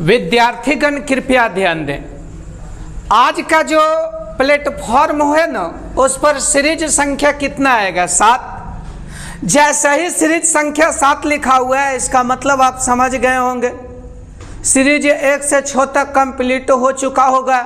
विद्यार्थीगण कृपया ध्यान दें। आज का जो प्लेटफॉर्म है ना, उस पर सीरीज संख्या कितना आएगा? 7। जैसा ही सीरीज संख्या 7 लिखा हुआ है, इसका मतलब आप समझ गए होंगे सीरीज 1 से 6 तक कंप्लीट हो चुका होगा।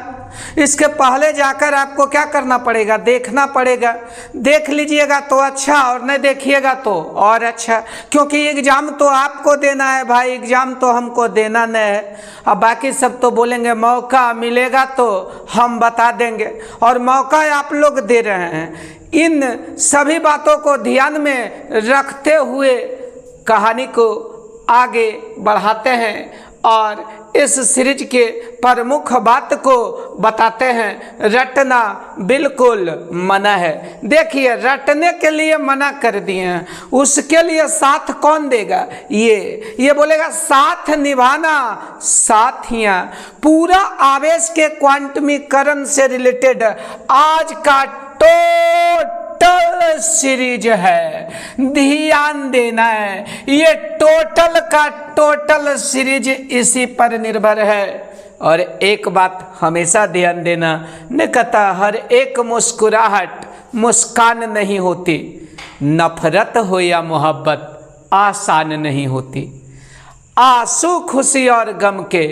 इसके पहले जाकर आपको क्या करना पड़ेगा? देखना पड़ेगा। देख लीजिएगा तो अच्छा, और नहीं देखिएगा तो और अच्छा, क्योंकि एग्जाम तो आपको देना है भाई, एग्जाम तो हमको देना नहीं है। अब बाकी सब तो बोलेंगे मौका मिलेगा तो हम बता देंगे, और मौका आप लोग दे रहे हैं। इन सभी बातों को ध्यान में रखते हुए कहानी को आगे बढ़ाते हैं और इस सीरीज के प्रमुख बात को बताते हैं। रटना बिल्कुल मना है। देखिए, रटने के लिए मना कर दिए हैं, उसके लिए साथ कौन देगा? ये बोलेगा साथ निभाना। साथियां, पूरा आवेश के क्वांटमीकरण से रिलेटेड आज का टोटल सीरीज है, ध्यान देना है। ये टोटल का टोटल सीरीज इसी पर निर्भर है। और एक बात हमेशा ध्यान देना, न कहता हर एक मुस्कुराहट मुस्कान नहीं होती, नफरत हो या मोहब्बत आसान नहीं होती। आंसू खुशी और गम के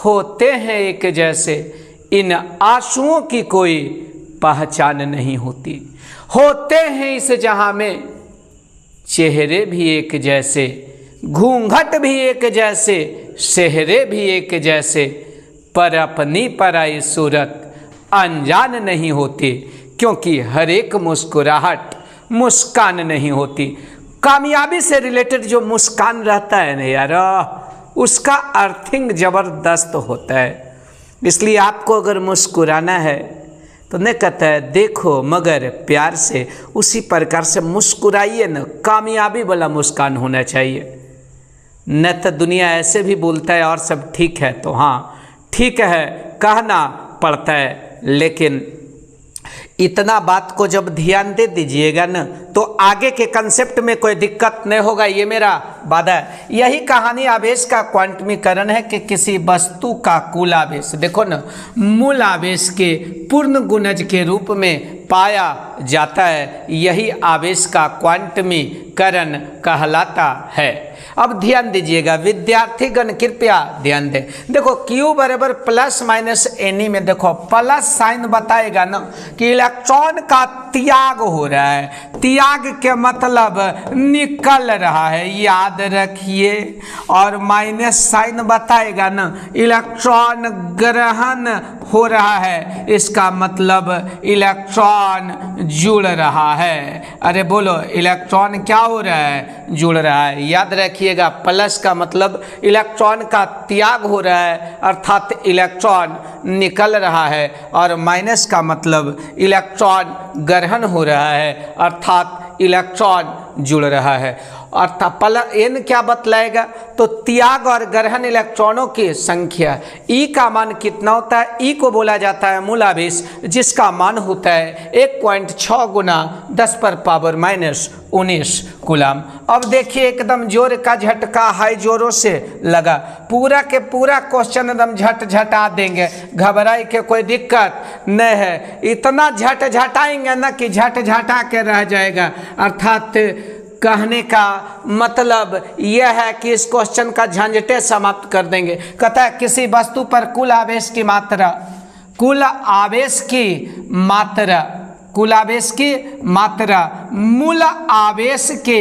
होते हैं एक जैसे, इन आंसुओं की कोई पहचान नहीं होती। होते हैं इस जहां में चेहरे भी एक जैसे, घूंघट भी एक जैसे, सेहरे भी एक जैसे, पर अपनी पराई सूरत अनजान नहीं होती, क्योंकि हर एक मुस्कुराहट मुस्कान नहीं होती। कामयाबी से रिलेटेड जो मुस्कान रहता है ना यार, उसका अर्थिंग ज़बरदस्त होता है। इसलिए आपको अगर मुस्कुराना है तो नहीं कहता है देखो मगर प्यार से, उसी प्रकार से मुस्कुराइए ना। कामयाबी वाला मुस्कान होना चाहिए, न तो दुनिया ऐसे भी बोलता है और सब ठीक है, तो हाँ ठीक है कहना पड़ता है। लेकिन इतना बात को जब ध्यान दे दीजिएगा ना, तो आगे के कंसेप्ट में कोई दिक्कत नहीं होगा, ये मेरा वादा है। यही कहानी आवेश का क्वांटमीकरण है कि किसी वस्तु का कुल आवेश, देखो ना, मूल आवेश के पूर्ण गुणज के रूप में पाया जाता है। यही आवेश का क्वांटमीकरण कहलाता है। अब ध्यान दीजिएगा विद्यार्थीगण, कृपया ध्यान दें। देखो Q बराबर प्लस माइनस एनी में देखो प्लस साइन बताएगा ना कि इलेक्ट्रॉन का त्याग हो रहा है। त्याग के मतलब निकल रहा है, याद रखिए। और माइनस साइन बताएगा ना इलेक्ट्रॉन ग्रहण हो रहा है, इसका मतलब इलेक्ट्रॉन जुड़ रहा है। अरे बोलो, इलेक्ट्रॉन क्या हो रहा है? जुड़ रहा है। याद रखिएगा, प्लस का मतलब इलेक्ट्रॉन का त्याग हो रहा है, अर्थात इलेक्ट्रॉन निकल रहा है। और माइनस का मतलब इलेक्ट्रॉन ग्रहण हो रहा है, अर्थात इलेक्ट्रॉन जुड़ रहा है। अर्थात एन क्या बतलाएगा? तो त्याग और ग्रहण इलेक्ट्रॉनों की संख्या। ई का मान कितना होता है? ई को बोला जाता है मूल आवेश, जिसका मान होता है 1.6 गुना 10 पर पावर माइनस 19 कूलम। अब देखिए, एकदम जोर का झटका हाई जोरों से लगा, पूरा के पूरा क्वेश्चन एकदम झटा देंगे, घबराई के कोई दिक्कत नहीं है। इतना झटाएंगे ना कि झटा के रह जाएगा। अर्थात कहने का मतलब यह है कि इस क्वेश्चन का झंझटे समाप्त कर देंगे। कहता है किसी वस्तु पर कुल आवेश की मात्रा, कुल आवेश की मात्रा मूल आवेश के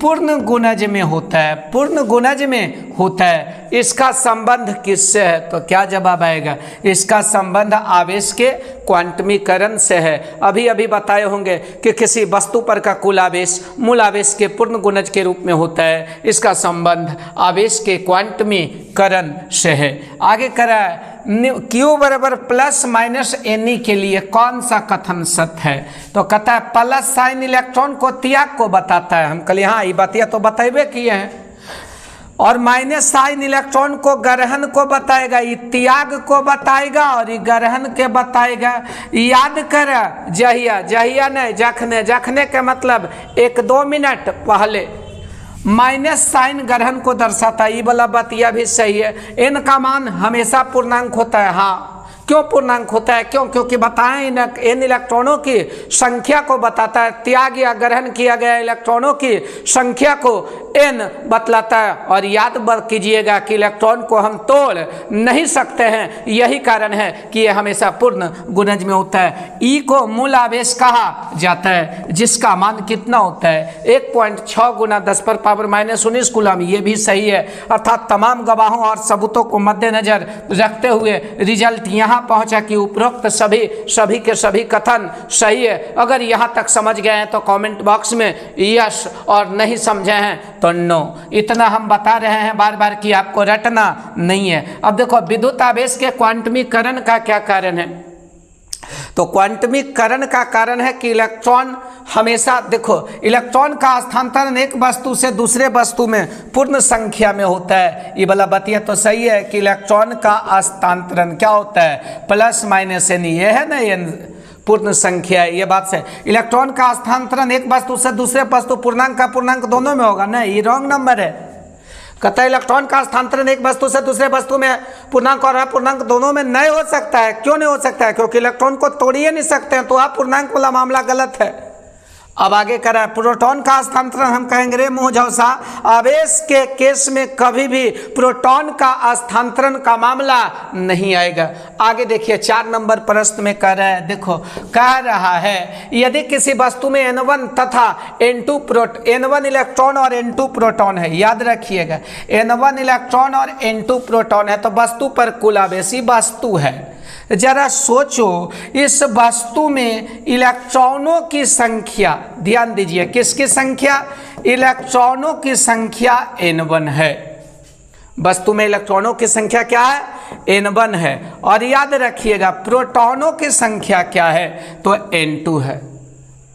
पूर्ण गुणज में होता है। पूर्ण गुणज में होता है। इसका संबंध किससे है? तो क्या जवाब आएगा? इसका संबंध आवेश के क्वांटमीकरण से है। अभी बताए होंगे कि किसी वस्तु पर का कुल आवेश मूल आवेश के पूर्ण गुणज के रूप में होता है। इसका संबंध आवेश के क्वांटमीकरण से है। आगे करा Q बराबर प्लस माइनस एनी के लिए कौन सा कथन सत्य है? तो कहता है प्लस साइन इलेक्ट्रॉन को त्याग को बताता है। हम कल हाँ ये बातिया तो बताइबे किए हैं। और माइनस साइन इलेक्ट्रॉन को ग्रहण को बताएगा, ये त्याग को बताएगा और ये ग्रहण के बताएगा। याद कर, जहिया नहीं जखने के मतलब 1-2 मिनट पहले माइनस साइन ग्रहण को दर्शाता है। ये वाला बात यह भी सही है। n का मान हमेशा पूर्णांक होता है। हाँ, क्यों पूर्णांक होता है? क्यों? क्योंकि बताएं n इलेक्ट्रॉनों की संख्या को बताता है। त्याग या ग्रहण किया गया इलेक्ट्रॉनों की संख्या को n बतलाता है। और याद कीजिएगा कि इलेक्ट्रॉन को हम तोड़ नहीं सकते हैं, यही कारण है कि यह हमेशा पूर्ण गुणज में होता है। E को मूल आवेश कहा जाता है, जिसका मान कितना होता है? 1.6 गुना 10⁻⁻19 कूलम। ये भी सही है। अर्थात तमाम गवाहों और सबूतों को मद्देनजर रखते हुए रिजल्ट यहाँ पहुंचा कि उपरोक्त सभी के सभी कथन सही है। अगर यहाँ तक समझ गए हैं तो कमेंट बॉक्स में यस, और नहीं समझे हैं तो नो। इतना हम बता रहे हैं बार बार कि आपको रटना नहीं है। अब देखो विद्युत आवेश के क्वांटमीकरण का क्या कारण है? तो क्वांटमीकरण का कारण है कि इलेक्ट्रॉन हमेशा, देखो, इलेक्ट्रॉन का स्थानांतरण एक वस्तु से दूसरे वस्तु में पूर्ण संख्या में होता है। ये वाला बतिया तो सही है कि इलेक्ट्रॉन का स्थानांतरण क्या होता है? Plus minus n। ये है ना, n पूर्ण संख्या है, ये बात से। इलेक्ट्रॉन का स्थानांतरण एक वस्तु से दूसरे वस्तु, पूर्णांक का पूर्णांक दोनों में होगा ना, ये रॉन्ग नंबर है। कहता है इलेक्ट्रॉन का स्थानांतरण एक वस्तु से दूसरे वस्तु में पूर्णांक और अपूर्णांक दोनों में नहीं हो सकता है। क्यों नहीं हो सकता है? क्योंकि इलेक्ट्रॉन को तोड़िए नहीं सकते हैं, तो अपूर्णांक वाला मामला गलत है। अब आगे करा प्रोटॉन का स्थानांतरण, हम कहेंगे रे मुँह झौसा, आवेश के केस में कभी भी प्रोटॉन का स्थानांतरण का मामला नहीं आएगा। आगे देखिए 4 नंबर प्रश्न में कह रहा है, देखो कह रहा है यदि किसी वस्तु में n1 तथा n1 इलेक्ट्रॉन और n2 प्रोटॉन है, याद रखिएगा n1 इलेक्ट्रॉन और n2 प्रोटॉन है, तो वस्तु पर कुल आवेश ही वस्तु है। जरा सोचो, इस वस्तु में इलेक्ट्रॉनों की संख्या, ध्यान दीजिए किसकी संख्या? इलेक्ट्रॉनों की संख्या n1 है। वस्तु में इलेक्ट्रॉनों की संख्या क्या है? n1 है। और याद रखिएगा प्रोटॉनों की संख्या क्या है? तो n2 है।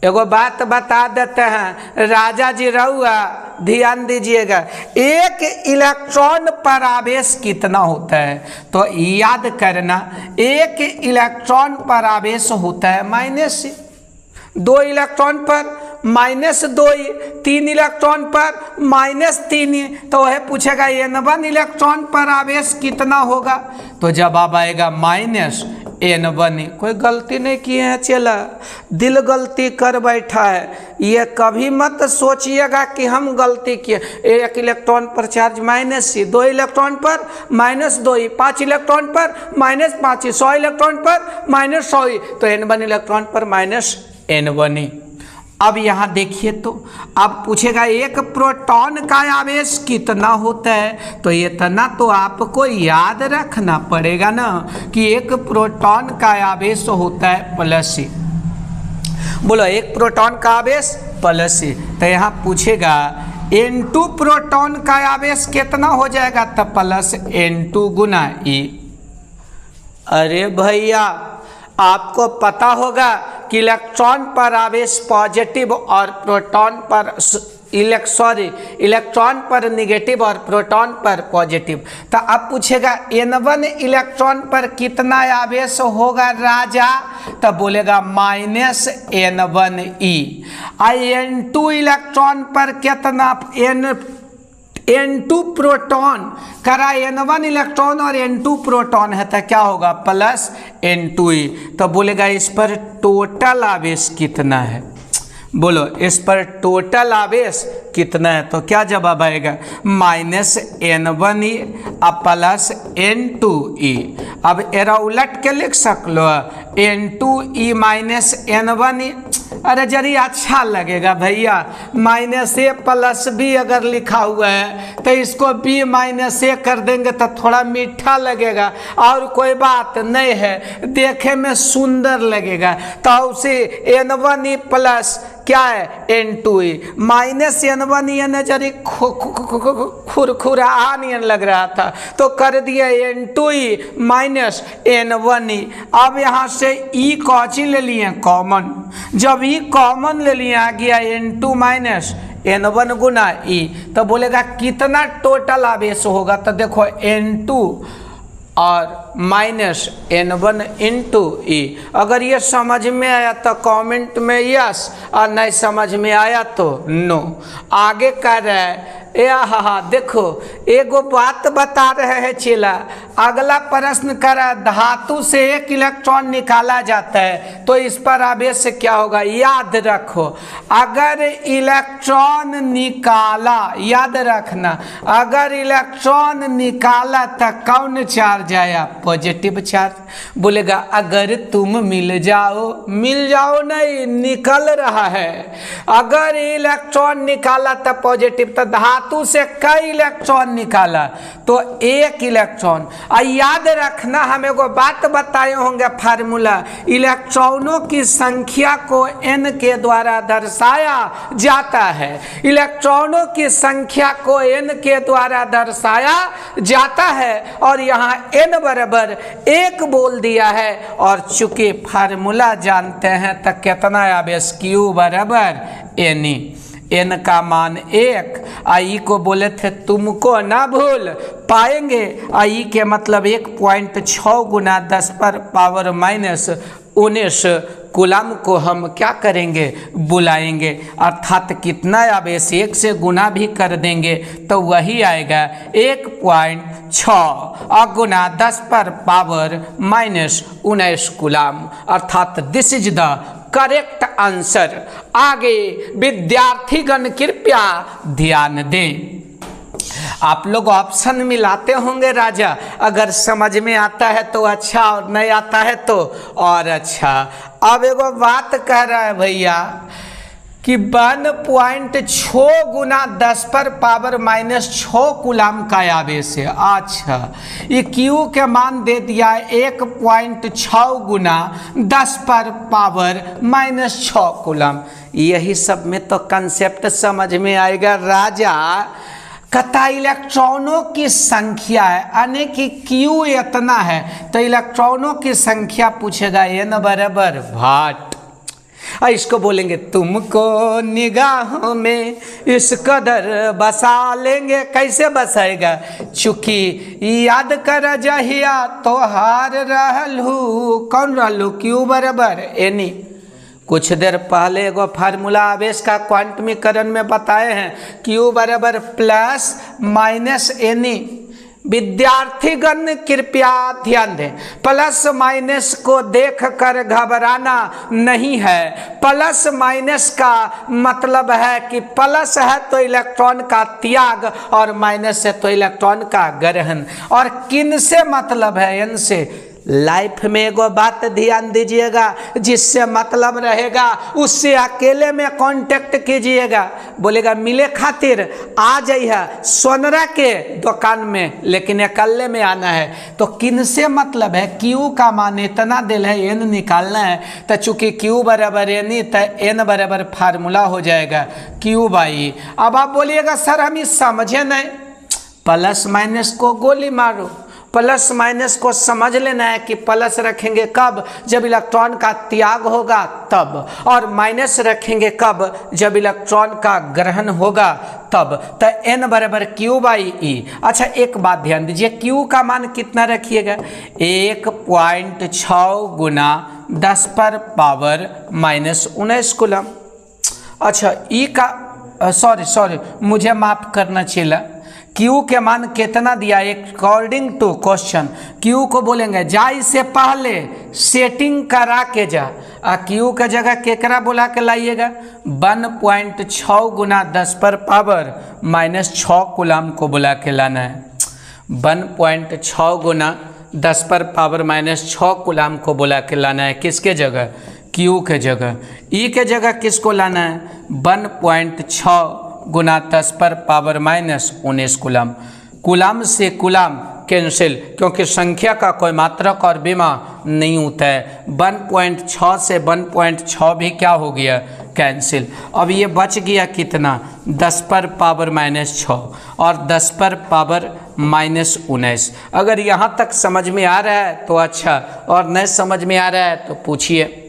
एगो बात बता देते हैं राजा जी रहुआ, ध्यान दीजिएगा, एक इलेक्ट्रॉन पर आवेश कितना होता है? तो याद करना, एक इलेक्ट्रॉन पर आवेश होता है -, 2 इलेक्ट्रॉन पर -2, 3 इलेक्ट्रॉन पर -3। तो वह पूछेगा n1 इलेक्ट्रॉन पर आवेश कितना होगा? तो जवाब आएगा -n1। कोई गलती नहीं किए हैं चला, दिल गलती कर बैठा है। ये कभी मत सोचिएगा कि हम गलती किए। 1 इलेक्ट्रॉन पर चार्ज -, 2 इलेक्ट्रॉन पर -2, 5 इलेक्ट्रॉन पर -5, 100 इलेक्ट्रॉन पर -100, तो n1 इलेक्ट्रॉन पर -n1। अब यहाँ देखिए, तो अब पूछेगा एक प्रोटॉन का आवेश कितना होता है? तो इतना तो आपको याद रखना पड़ेगा ना कि एक प्रोटॉन का आवेश होता है +। बोलो, एक प्रोटॉन का आवेश +। तो यहाँ पूछेगा n2 प्रोटॉन का आवेश कितना हो जाएगा? तो +n2 गुना E। अरे भैया, आपको पता होगा कि इलेक्ट्रॉन पर आवेश पॉजिटिव और प्रोटॉन पर इलेक्ट्रॉन पर निगेटिव और प्रोटॉन पर पॉजिटिव। तो अब पूछेगा n1 इलेक्ट्रॉन पर कितना आवेश होगा राजा? तो बोलेगा -n1e। n2 इलेक्ट्रॉन पर कितना? n2 प्रोटॉन करा, n1 इलेक्ट्रॉन और n2 प्रोटॉन है, तो क्या होगा? +n2e। तो बोलेगा इस पर टोटल आवेश कितना है? बोलो, इस पर टोटल आवेश कितना है? तो क्या जवाब आएगा? -n1e अब +n2e। अब एरा उलट के लिख सकलो, n2e -n1e। अरे जरी अच्छा लगेगा भैया, -a+b अगर लिखा हुआ है तो इसको b-a कर देंगे तो थोड़ा मीठा लगेगा, और कोई बात नहीं है, देखे में सुंदर लगेगा। तो उसे n1e प्लस क्या है? n2e। -n1e ने जरी खुरखुरानियन लग रहा था, तो कर दिया n2e -n1e। अब यहाँ से e कौची ले लिए? कॉमन। जब e कॉमन ले लिए, आ गया n2 -n1 गुना e। तो बोलेगा कितना टोटल आवेश होगा? तो देखो n2 और -n1 × e। अगर ये समझ में आया तो कमेंट में यस, और नहीं समझ में आया तो नो। आगे कह रहा है ए हा देखो एगो बात बता रहे हैं चेला। अगला प्रश्न करा धातु से एक इलेक्ट्रॉन निकाला जाता है तो इस पर आवेश से क्या होगा। याद रखो अगर इलेक्ट्रॉन निकाला, याद रखना अगर इलेक्ट्रॉन निकाला तो कौन चार्ज आया, पॉजिटिव चार्ज। बोलेगा अगर तुम मिल जाओ नहीं, निकल रहा है। अगर इलेक्ट्रॉन निकाला तो पॉजिटिव, तो धातु से कई इलेक्ट्रॉन निकाला तो एक इलेक्ट्रॉन। याद रखना हम एगो बात बताए होंगे फार्मूला, इलेक्ट्रॉनों की संख्या को n के द्वारा दर्शाया जाता है। इलेक्ट्रॉनों की संख्या को n के द्वारा दर्शाया जाता है और यहाँ n बराबर 1 बोल दिया है। और चूंकि फार्मूला जानते हैं तो कितना आवेश Q बराबर n, n का मान 1। आई को बोले थे तुमको ना भूल पाएंगे। आई के मतलब 1.6 गुना 10 पर पावर माइनस 19 कूलम को हम क्या करेंगे, बुलाएंगे। अर्थात कितना आवेश 1 से गुना भी कर देंगे तो वही आएगा 1.6 गुना 10 पर पावर माइनस 19 कूलम। अर्थात this is the correct answer. आगे विद्यार्थीगण कृपया ध्यान दें। आप लोग ऑप्शन मिलाते होंगे राजा, अगर समझ में आता है तो अच्छा और नहीं आता है तो और अच्छा। अब एगो बात कह रहा है भैया कि 1.6 गुना 10 पर पावर माइनस 6 कूलम का आवेश है। अच्छा ये Q के मान दे दिया 1.6 गुना 10 पर पावर माइनस 6 कूलम। यही सब में तो कंसेप्ट समझ में आएगा राजा। कता इलेक्ट्रॉनों की संख्या है, यानी कि Q इतना है तो इलेक्ट्रॉनों की संख्या पूछेगा n बराबर वाट। इसको बोलेंगे तुमको निगाहों में इस कदर बसा लेंगे। कैसे बसाएगा, चूंकि याद कर जहिया तो हार रहलू, कौन रहलू, Q बराबर n। कुछ देर पहले एगो फार्मूला आवेश का क्वांटमीकरण में बताए हैं, Q बराबर प्लस माइनस n। विद्यार्थीगण कृपया ध्यान दें, प्लस माइनस को देखकर घबराना नहीं है। प्लस माइनस का मतलब है कि प्लस है तो इलेक्ट्रॉन का त्याग और माइनस है तो इलेक्ट्रॉन का ग्रहण। और किन से मतलब है, n से। लाइफ में एगो बात ध्यान दीजिएगा, जिससे मतलब रहेगा उससे अकेले में कांटेक्ट कीजिएगा। बोलेगा मिले खातिर आ जाइए सोनरा के दुकान में, लेकिन अकेले में आना है। तो किन से मतलब है, Q का मान इतना दिल है, n निकालना है। तो चूंकि Q बराबर n तो n बराबर फार्मूला हो जाएगा Q बाई। अब आप बोलिएगा सर हम इस समझे नहीं, प्लस माइनस को गोली मारो। प्लस माइनस को समझ लेना है कि प्लस रखेंगे कब, जब इलेक्ट्रॉन का त्याग होगा तब, और माइनस रखेंगे कब, जब इलेक्ट्रॉन का ग्रहण होगा तब। तो n बराबर Q बाई ई। अच्छा एक बात ध्यान दीजिए, Q का मान कितना रखिएगा, 1.6 गुना 10 पर पावर माइनस 19 कूलम। अच्छा ई का सॉरी मुझे माफ करना चला, Q के मान कितना दिया, अकॉर्डिंग टू क्वेश्चन Q को बोलेंगे जा इससे पहले सेटिंग करा के जा। Q का जगह केकरा बोला के लाइएगा, 1.6 गुना 10 पर पावर माइनस 6 कूलम को बुला के लाना है। 1.6 गुना 10 पर पावर माइनस 6 कूलम को बुला के लाना है। किसके जगह, Q के जगह। E के जगह किसको लाना है, 1.6 गुना 10 पर पावर माइनस 19 कूलम। कूलम से कूलम कैंसिल, क्योंकि संख्या का कोई मात्रक और बीमा नहीं होता है। 1.6 से 1.6 भी क्या हो गया, कैंसिल। अब ये बच गया कितना, 10 पर पावर माइनस 6 और 10 पर पावर माइनस 19। अगर यहाँ तक समझ में आ रहा है तो अच्छा, और नहीं समझ में आ रहा है तो पूछिए।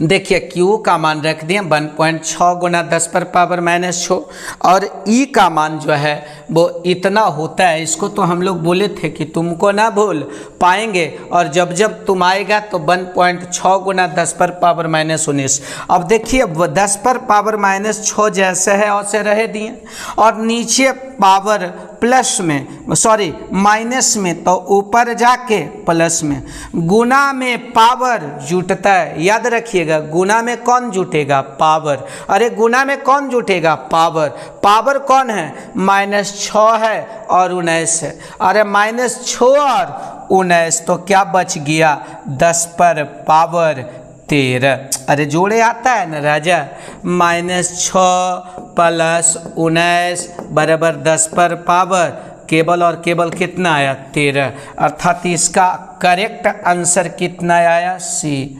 देखिए Q का मान रख दिए 1.6 गुना 10 पर पावर -6 और E का मान जो है वो इतना होता है। इसको तो हम लोग बोले थे कि तुमको ना भूल पाएंगे, और जब जब तुम आएगा तो 1.6 गुना 10 पर पावर -19। अब देखिए 10 पर पावर -6 जैसे है वैसे रह दिए, और नीचे पावर प्लस में सॉरी माइनस में, तो ऊपर जाके प्लस में। गुना में पावर जुटता है, याद रखिएगा गुना में कौन जुटेगा? पावर। अरे गुना में कौन जुटेगा? पावर। पावर कौन है? -6 है और 19 है। अरे -6 और 19 तो क्या बच गया? 10 पर पावर 13। अरे जोड़े आता है ना राजा, -6 + 19 बराबर 10 पर पावर केवल और केवल कितना आया? 13। अर्थात इसका करेक्ट आंसर कितना आया? सी।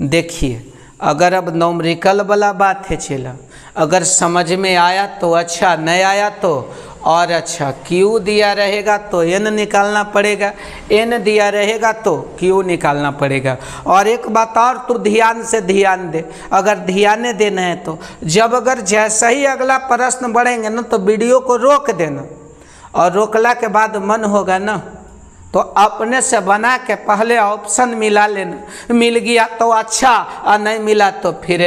देखिए अगर अब न्यूमेरिकल वाला बात है चला, अगर समझ में आया तो अच्छा, नहीं आया तो और अच्छा। Q दिया रहेगा तो N निकालना पड़ेगा, N दिया रहेगा तो Q निकालना पड़ेगा। और एक बात और तू ध्यान से ध्यान दे, अगर ध्यान देना है तो जब अगर जैसा ही अगला प्रश्न बढ़ेंगे ना तो वीडियो को रोक देना, और रोकला के बाद मन होगा ना तो अपने से बना के पहले ऑप्शन मिला लेना। मिल गया तो अच्छा, और नहीं मिला तो फिर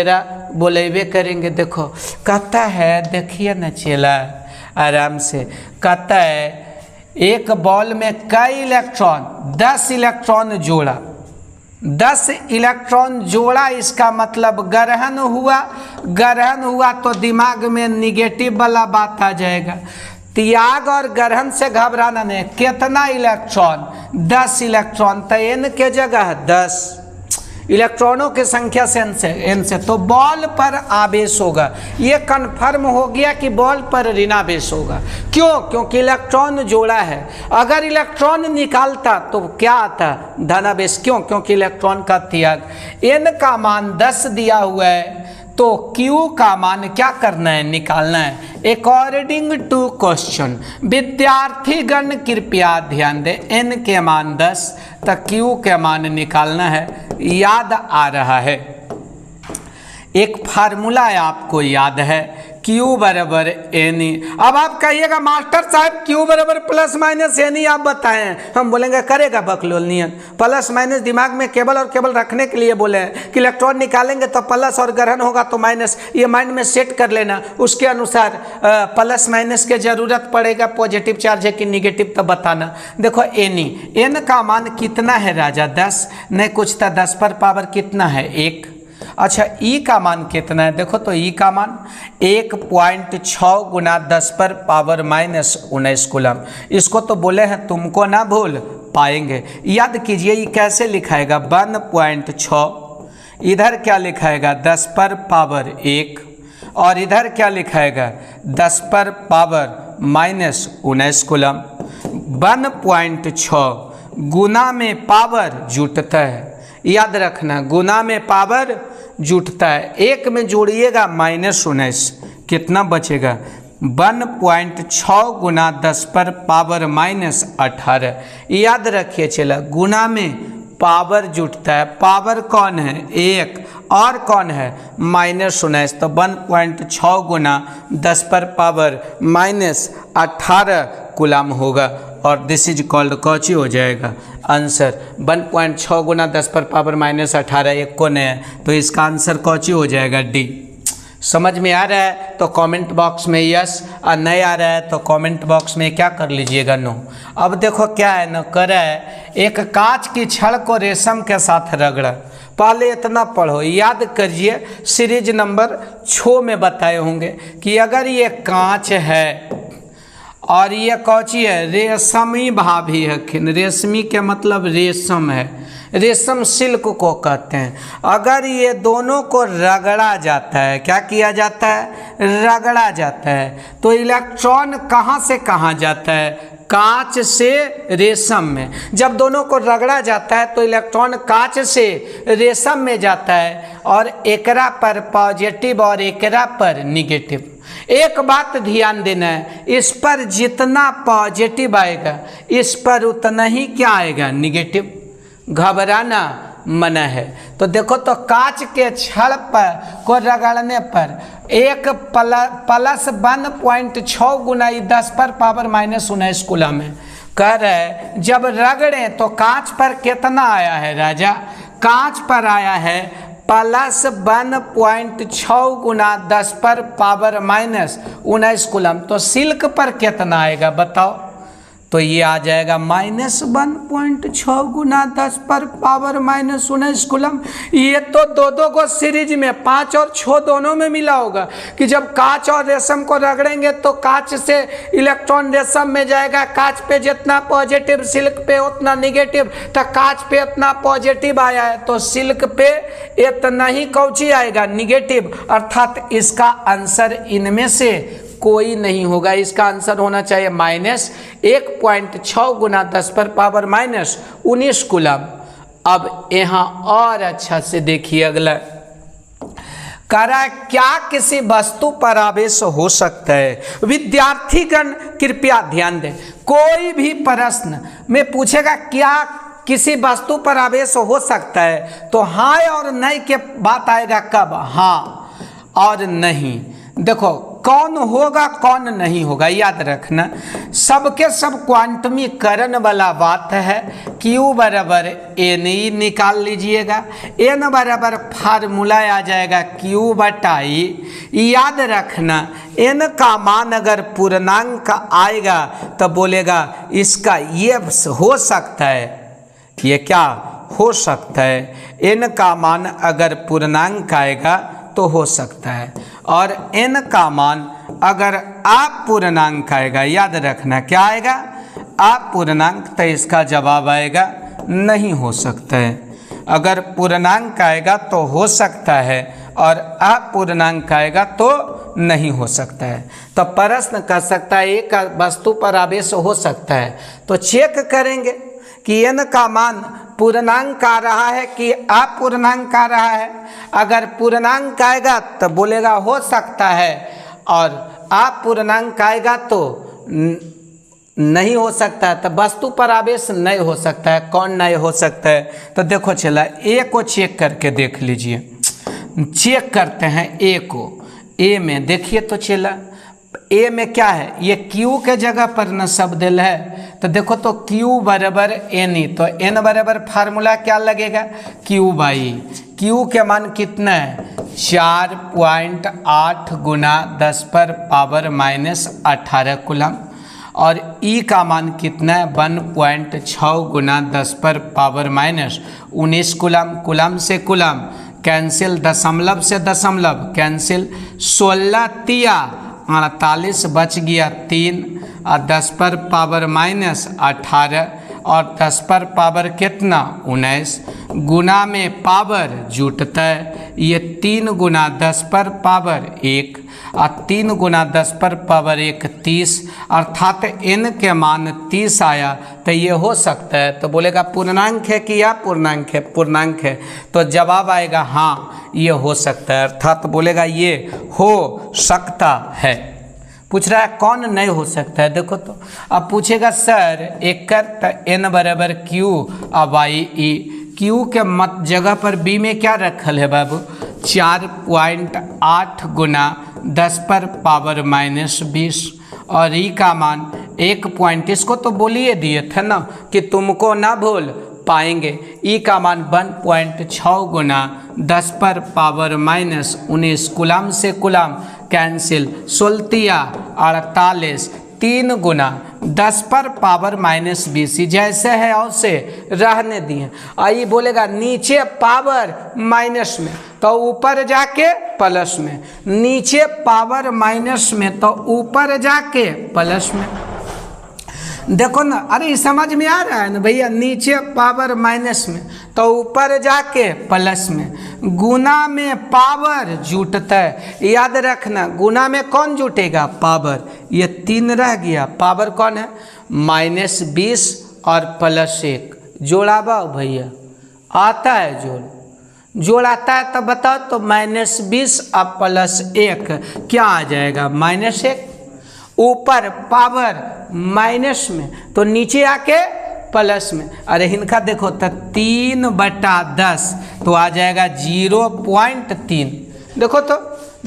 बोलेबे करेंगे। देखो कहता है, देखिए न चला आराम से, कहता है एक बॉल में कई इलेक्ट्रॉन, 10 इलेक्ट्रॉन जोड़ा, 10 इलेक्ट्रॉन जोड़ा, इसका मतलब ग्रहण हुआ। ग्रहण हुआ तो दिमाग में निगेटिव वाला बात आ जाएगा। त्याग और ग्रहण से घबराना नहीं। कितना इलेक्ट्रॉन? 10 इलेक्ट्रॉन, तो N के जगह 10 इलेक्ट्रॉनों की संख्या से N से तो बॉल पर आवेश होगा। ये कन्फर्म हो गया कि बॉल पर ऋणावेश होगा। क्यों? क्योंकि इलेक्ट्रॉन जोड़ा है। अगर इलेक्ट्रॉन निकालता तो क्या आता? धनावेश। क्यों? क्योंकि इलेक्ट्रॉन का त्याग। N का मान 10 दिया हुआ है तो Q का मान क्या करना है? निकालना है। अकॉर्डिंग टू क्वेश्चन, विद्यार्थी गण कृपया ध्यान दें, N के मान 10 तो Q के मान निकालना है। याद आ रहा है? एक फार्मूला है आपको याद है, Q बराबर N। अब आप कहिएगा मास्टर साहब Q बराबर + N आप बताएं। हम बोलेंगे करेगा बकलोल नियन, प्लस माइनस दिमाग में केवल और केवल रखने के लिए बोले हैं कि इलेक्ट्रॉन निकालेंगे तो प्लस और ग्रहण होगा तो माइनस। ये माइंड में सेट कर लेना, उसके अनुसार प्लस माइनस के जरूरत पड़ेगा, पॉजिटिव चार्ज है कि निगेटिव तो बताना। देखो N का मान कितना है राजा? 10 नहीं कुछ था, 10 पर पावर कितना है? 1। अच्छा E का मान कितना है? देखो तो E का मान 1.6 गुना 10 पर पावर -19 कूलम। इसको तो बोले हैं तुमको ना भूल पाएंगे। याद कीजिए ये कैसे लिखाएगा? 1.6, इधर क्या लिखाएगा? 10 पर पावर 1, और इधर क्या लिखाएगा? 10 पर पावर -19 कूलम। 1.6 गुना में पावर जुटता है, याद रखना गुना में पावर जुटता है। 1 में जोड़िएगा -19, कितना बचेगा? 1.6 गुना 10 पर पावर -18। याद रखिए चला, गुना में पावर जुटता है। पावर कौन है? 1, और कौन है? -19। तो 1.6 गुना 10 पर पावर -18 कूलम होगा, और दिस इज कॉल्ड कौची हो जाएगा आंसर। 1.6 गुना 10 पर पावर -18 एक कोने है, तो इसका आंसर कौची हो जाएगा? डी। समझ में आ रहा है तो कमेंट बॉक्स में यस, और नहीं आ रहा है तो कमेंट बॉक्स में क्या कर लीजिएगा? नो। अब देखो क्या है ना, कर रहा है एक कांच की छड़ को रेशम के साथ रगड़ा। पहले इतना पढ़ो, याद करिए, सीरीज नंबर 6 में बताए होंगे कि अगर ये कांच है और ये कौची है? रेशमी भाभी है। रेशमी के मतलब रेशम है, रेशम सिल्क को कहते हैं। अगर ये दोनों को रगड़ा जाता है, क्या किया जाता है? रगड़ा जाता है, तो इलेक्ट्रॉन कहाँ से कहाँ जाता है? कांच से रेशम में। जब दोनों को रगड़ा जाता है तो इलेक्ट्रॉन कांच से रेशम में जाता है, और एकरा पर पॉजिटिव और एकरा पर निगेटिव। एक बात ध्यान देना है, इस पर जितना पॉजिटिव आएगा इस पर उतना ही क्या आएगा? निगेटिव। घबराना मना है। तो देखो तो कांच के छड़ पर को रगड़ने पर एक प्लस 1.6 गुना 10⁻⁻19 कूलम है। कह रहे जब रगड़े तो कांच पर कितना आया है राजा? कांच पर आया है प्लस 1.6 गुना 10⁻⁻19 कूलम। तो सिल्क पर कितना आएगा बताओ? तो ये आ जाएगा -1.6 गुना 10⁻⁻19 कूलम। ये तो दो को सीरीज में 5 और 6 दोनों में मिला होगा कि जब कांच और रेशम को रगड़ेंगे तो कांच से इलेक्ट्रॉन रेशम में जाएगा। कांच पे जितना पॉजिटिव सिल्क पे उतना निगेटिव, तो कांच पे इतना पॉजिटिव आया है तो सिल्क पे इतना ही कौची आएगा निगेटिव, अर्थात इसका आंसर इनमें से कोई नहीं होगा। इसका आंसर होना चाहिए -1.6 गुना 10⁻⁻19 कूलम। अब यहाँ और अच्छा से देखिए अगला कह रहा है क्या किसी वस्तु पर आवेश हो सकता है? विद्यार्थीगण कृपया ध्यान दें, कोई भी प्रश्न में पूछेगा क्या किसी वस्तु पर आवेश हो सकता है तो हाँ और नहीं के बात आएगा। कब? हाँ और नहीं। देखो कौन होगा कौन नहीं होगा याद रखना, सबके सब क्वांटमीकरण वाला बात है। Q बराबर एन ई निकाल लीजिएगा, एन बराबर फार्मूला आ जाएगा Q/E। याद रखना एन का मान अगर पूर्णांक आएगा तो बोलेगा इसका ये हो सकता है, ये क्या हो सकता है? एन का मान अगर पूर्णांक आएगा तो हो सकता है, और n का मान अगर अपूर्णांक आएगा, याद रखना क्या आएगा? अपूर्णांक, तो इसका जवाब आएगा नहीं हो सकता है। अगर पूर्णांक आएगा तो हो सकता है और अपूर्णांक आएगा तो नहीं हो सकता है। तो प्रश्न कर सकता है एक वस्तु पर आवेश हो सकता है, तो चेक करेंगे कि n का मान पूर्णांक आ रहा है कि अपूर्णांक आ रहा है। अगर पूर्णांक आएगा तो बोलेगा हो सकता है, और अपूर्णांक आएगा तो नहीं हो सकता है, तो वस्तु पर आवेश नहीं हो सकता है। कौन नहीं हो सकता है? तो देखो चला ए को चेक करके देख लीजिए। चेक करते हैं ए को। ए में देखिए तो चला ए में क्या है, ये Q के जगह पर न शब्द है, तो देखो तो Q बराबर एन ई, तो n बराबर फार्मूला क्या लगेगा? Q/E। Q के मान कितना है? 4.8 गुना 10⁻⁻18 कूलम, और E का मान कितना है? 1.6 गुना 10⁻⁻19 कूलम। कूलम से कूलम कैंसिल, दशमलव से दशमलव कैंसिल, 16 तिया 48 बच गया 3, और 10⁻⁻18 और 10 कितना? 19। गुना में पावर जुटता है, ये 3 गुना 10⁻1 और 3 गुना 10⁻1 30, अर्थात n के मान 30 आया। तो ये हो सकता है, तो बोलेगा पूर्णांक है कि अपूर्णांक है? पूर्णांक है, तो जवाब आएगा हाँ ये हो सकता है, अर्थात बोलेगा ये हो सकता है। पूछ रहा है कौन नहीं हो सकता है? देखो तो अब पूछेगा सर एक कर n बराबर Q अब E। Q के मत जगह पर B में क्या रखल है बाबू? 4.8 गुना 10⁻⁻20, और E का मान 1 पॉइंट, इसको तो बोलिए दिए थे ना कि तुमको ना भूल पाएंगे। E का मान 1.6 गुना 10⁻⁻19 कूलम से कूलम कैंसिल, 16 48, 3 गुना 10⁻⁻20 जैसे है वैसे रहने दिए। आइए बोलेगा नीचे पावर माइनस में तो ऊपर जाके प्लस में, नीचे पावर माइनस में तो ऊपर जाके प्लस में। देखो ना, अरे समझ में आ रहा है ना भैया? नीचे पावर माइनस में तो ऊपर जाके प्लस में। गुना में पावर जुटता है, याद रखना गुना में कौन जुटेगा? पावर। ये 3 रह गया, पावर कौन है? -20 और +1 जोड़ाबा भैया, आता है जोड़, जोड़ आता है तो बताओ तो -20 और +1 क्या आ जाएगा? -1। ऊपर पावर माइनस में तो नीचे आके प्लस में। अरे इनका देखो तो 3/10 तो आ जाएगा 0.3। देखो तो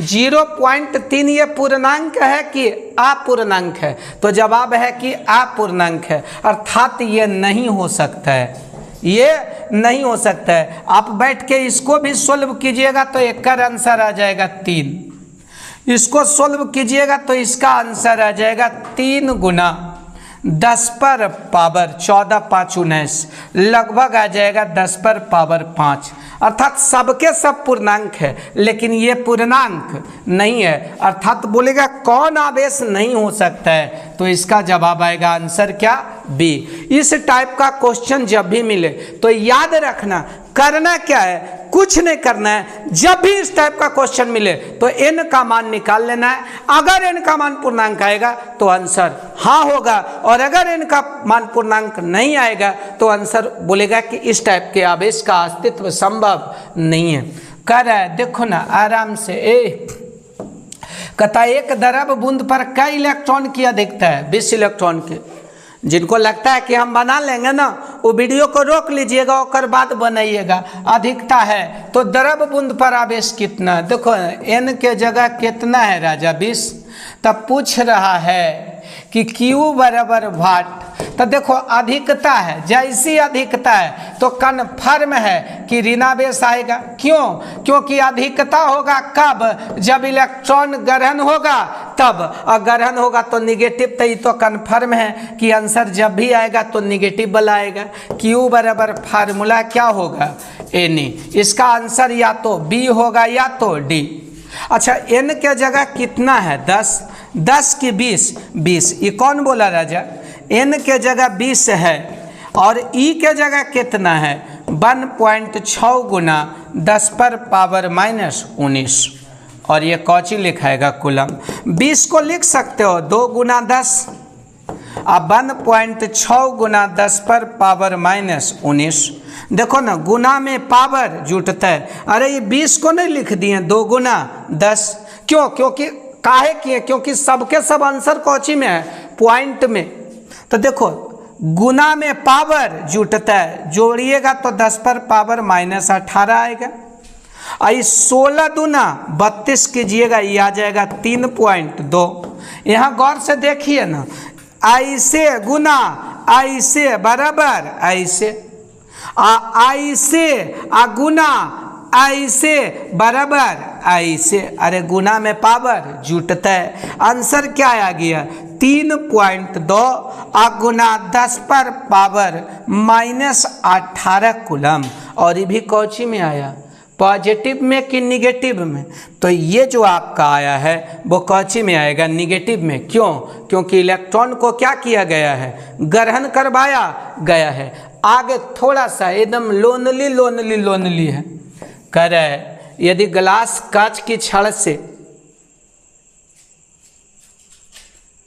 0.3 ये पूर्णांक है कि अपूर्णांक है? तो जवाब है कि अपूर्णांक है, अर्थात ये नहीं हो सकता है, ये नहीं हो सकता है। आप बैठ के इसको भी सोल्व कीजिएगा तो एक का आंसर आ जाएगा 3। इसको सोल्व कीजिएगा तो इसका आंसर आ जाएगा 3 गुना 10 पर पावर 14 5 19, लगभग आ जाएगा 10 पर पावर 5। अर्थात सबके सब पूर्णांक है, लेकिन ये पूर्णांक नहीं है, अर्थात बोलेगा कौन आवेश नहीं हो सकता है, तो इसका जवाब आएगा आंसर क्या? बी। इस टाइप का क्वेश्चन जब भी मिले तो याद रखना, करना क्या है, कुछ नहीं करना है। जब भी इस टाइप का क्वेश्चन मिले तो n का मान निकाल लेना है। अगर n का मान पूर्णांक आएगा तो आंसर हाँ होगा, और अगर n का मान पूर्णांक नहीं आएगा तो आंसर बोलेगा कि इस टाइप के आवेश का अस्तित्व संभव नहीं है। कर रहा है, देखो ना आराम से। कहता एक द्रव बूंद पर कई इलेक्ट्रॉन की अधिकता है? 20 इलेक्ट्रॉन के। जिनको लगता है कि हम बना लेंगे ना, वो वीडियो को रोक लीजिएगा और बाद बनाइएगा। अधिकता है तो द्रव बूंद पर आवेश कितना है? देखो n के जगह कितना है राजा? 20। तब पूछ रहा है कि Q बराबर वाट। तो देखो अधिकता है, जैसी अधिकता है तो कन्फर्म है कि ऋणावेश आएगा। क्यों? क्योंकि अधिकता होगा कब? जब इलेक्ट्रॉन ग्रहण होगा तब, और ग्रहण होगा तो निगेटिव, तो ये तो कन्फर्म है कि आंसर जब भी आएगा तो निगेटिव वाला आएगा। Q बराबर फार्मूला क्या होगा? Na। इसका आंसर या तो B होगा या तो D। अच्छा n के जगह कितना है? 10। 10 की 20, 20। ये कौन बोला राजा? n के जगह 20 है और e के जगह कितना है? 1.6 गुना 10 पर पावर -19। और ये कौची लिखाएगा? कूलम। 20 को लिख सकते हो 2 गुना 10, अब 1.6 गुना 10 पर पावर -19। देखो ना गुना में पावर जुटता है। अरे ये 20 को नहीं लिख दिए 2 गुना 10। क्यों? क्योंकि काहे किए? क्योंकि सबके सब आंसर कौची में है? पॉइंट में। तो देखो गुना में पावर जुटता है, जोड़िएगा तो 10 पर पावर -18 आएगा। आई 16 दूना 32 कीजिएगा, ये आ जाएगा 3.2। यहाँ गौर से देखिए ना, ऐसे गुना ऐसे बराबर ऐसे, ऐसे गुना ऐसे बराबर ऐसे। अरे गुना में पावर जुटता है। आंसर क्या आ गया? 3.2 गुना 10 पर पावर -18 कूलम। और ये भी कौची में आया? पॉजिटिव में कि निगेटिव में? तो ये जो आपका आया है वो कौची में आएगा? निगेटिव में। क्यों? क्योंकि इलेक्ट्रॉन को क्या किया गया है? ग्रहण करवाया गया है। आगे थोड़ा सा एकदम लोनली है। कह रहा है यदि ग्लास कांच की छड़ से